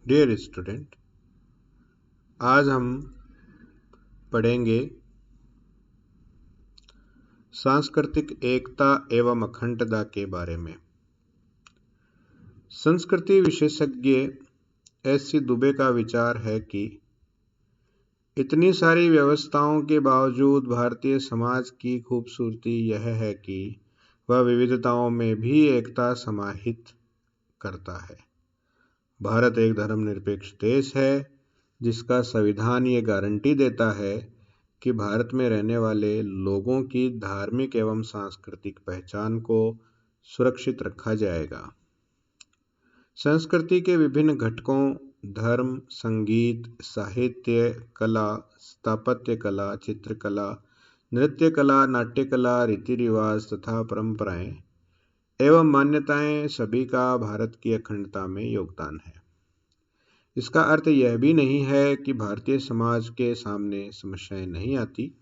Dear student, आज हम पढ़ेंगे सांस्कृतिक एकता एवं अखंडता के बारे में। संस्कृति विशेषज्ञ एस.सी. दुबे का विचार है कि इतनी सारी व्यवस्थाओं के बावजूद भारतीय समाज की खूबसूरती यह है कि वह विविधताओं में भी एकता समाहित करता है। भारत एक धर्मनिरपेक्ष देश है जिसका संविधान ये गारंटी देता है कि भारत में रहने वाले लोगों की धार्मिक एवं सांस्कृतिक पहचान को सुरक्षित रखा जाएगा। संस्कृति के विभिन्न घटकों धर्म, संगीत, साहित्य, कला, स्थापत्य कला, चित्रकला, नृत्य कला, नाट्य कला, रीति रिवाज तथा परंपराएं एवं मान्यताएं सभी का भारत की अखंडता में योगदान है। इसका अर्थ यह भी नहीं है कि भारतीय समाज के सामने समस्याएं नहीं आती।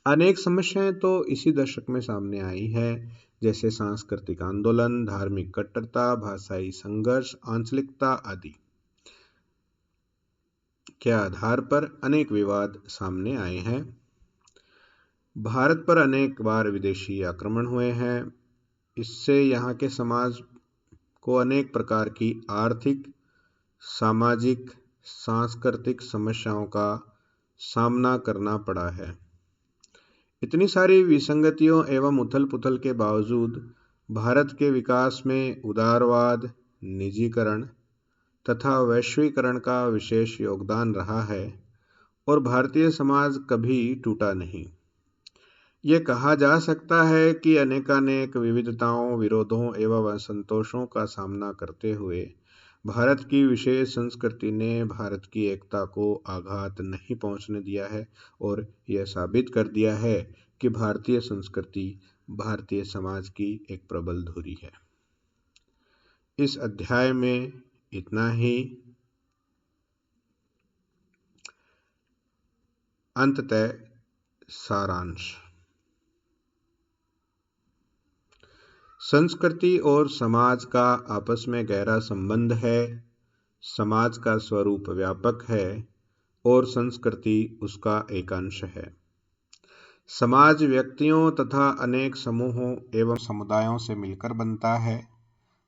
अनेक समस्याएं तो इसी दशक में सामने आई है, जैसे सांस्कृतिक आंदोलन, धार्मिक कट्टरता, भाषाई संघर्ष, आंचलिकता आदि के आधार पर अनेक विवाद सामने आए हैं। भारत पर अनेक बार विदेशी आक्रमण हुए हैं। इससे यहाँ के समाज को अनेक प्रकार की आर्थिक, सामाजिक, सांस्कृतिक समस्याओं का सामना करना पड़ा है। इतनी सारी विसंगतियों एवं उथल-पुथल के बावजूद भारत के विकास में उदारवाद, निजीकरण तथा वैश्वीकरण का विशेष योगदान रहा है और भारतीय समाज कभी टूटा नहीं। ये कहा जा सकता है कि अनेकानेक विविधताओं, विरोधों एवं असंतोषों का सामना करते हुए भारत की विशेष संस्कृति ने भारत की एकता को आघात नहीं पहुंचने दिया है और यह साबित कर दिया है कि भारतीय संस्कृति भारतीय समाज की एक प्रबल धुरी है। इस अध्याय में इतना ही। अंततः सारांश। संस्कृति और समाज का आपस में गहरा संबंध है। समाज का स्वरूप व्यापक है और संस्कृति उसका एक अंश है। समाज व्यक्तियों तथा अनेक समूहों एवं समुदायों से मिलकर बनता है।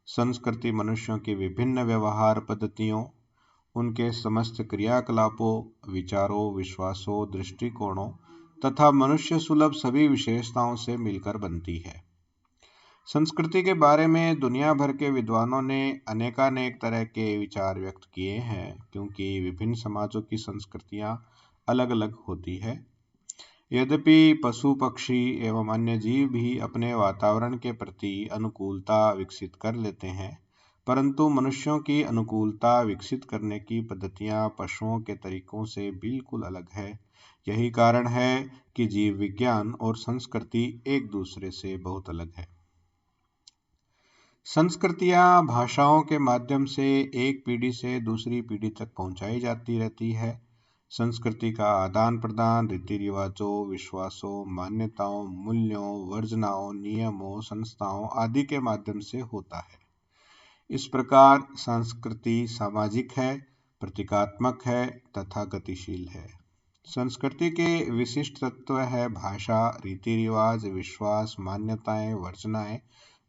संस्कृति मनुष्यों की विभिन्न व्यवहार पद्धतियों, उनके समस्त क्रियाकलापों, विचारों, विश्वासों, दृष्टिकोणों तथा मनुष्य सुलभ सभी विशेषताओं से मिलकर बनती है। संस्कृति के बारे में दुनिया भर के विद्वानों ने अनेकानेक तरह के विचार व्यक्त किए हैं, क्योंकि विभिन्न समाजों की संस्कृतियां अलग अलग होती है। यद्यपि पशु, पक्षी एवं अन्य जीव भी अपने वातावरण के प्रति अनुकूलता विकसित कर लेते हैं, परंतु मनुष्यों की अनुकूलता विकसित करने की पद्धतियां पशुओं के तरीकों से बिल्कुल अलग है। यही कारण है कि जीव विज्ञान और संस्कृति एक दूसरे से बहुत अलग है। संस्कृतियां भाषाओं के माध्यम से एक पीढ़ी से दूसरी पीढ़ी तक पहुंचाई जाती रहती है। संस्कृति का आदान प्रदान रीति रिवाजों, विश्वासों, मान्यताओं, मूल्यों, वर्जनाओं, नियमों, संस्थाओं आदि के माध्यम से होता है। इस प्रकार संस्कृति सामाजिक है, प्रतीकात्मक है तथा गतिशील है। संस्कृति के विशिष्ट तत्व है भाषा, रीति रिवाज, विश्वास, मान्यताएं, वर्जनाएं,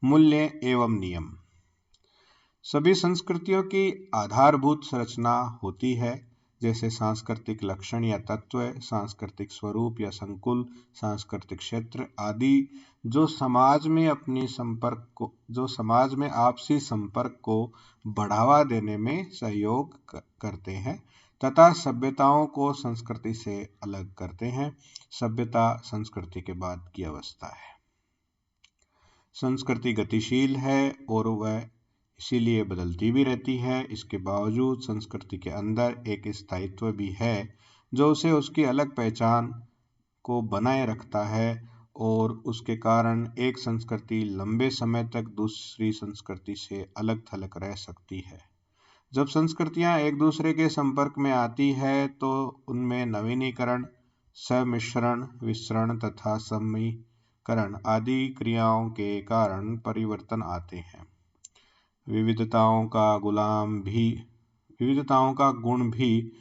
मूल्य एवं नियम। सभी संस्कृतियों की आधारभूत संरचना होती है, जैसे सांस्कृतिक लक्षण या तत्व, सांस्कृतिक स्वरूप या संकुल, सांस्कृतिक क्षेत्र आदि, जो समाज में आपसी संपर्क को बढ़ावा देने में सहयोग करते हैं तथा सभ्यताओं को संस्कृति से अलग करते हैं। सभ्यता संस्कृति के बाद की अवस्था है। संस्कृति गतिशील है और वह इसीलिए बदलती भी रहती है। इसके बावजूद संस्कृति के अंदर एक स्थायित्व भी है जो उसे उसकी अलग पहचान को बनाए रखता है और उसके कारण एक संस्कृति लंबे समय तक दूसरी संस्कृति से अलग थलग रह सकती है। जब संस्कृतियां एक दूसरे के संपर्क में आती है तो उनमें नवीनीकरण, सम्मिश्रण, विसरण तथा समीकरण आदि क्रियाओं के कारण परिवर्तन आते हैं। विविधताओं का विविधताओं का गुण भी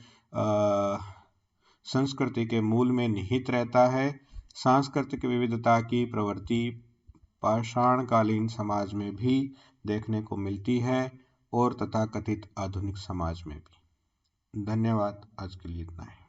संस्कृति के मूल में निहित रहता है। सांस्कृतिक विविधता की प्रवृत्ति पाषाणकालीन समाज में भी देखने को मिलती है और तथाकथित आधुनिक समाज में भी। धन्यवाद। आज के लिए इतना है।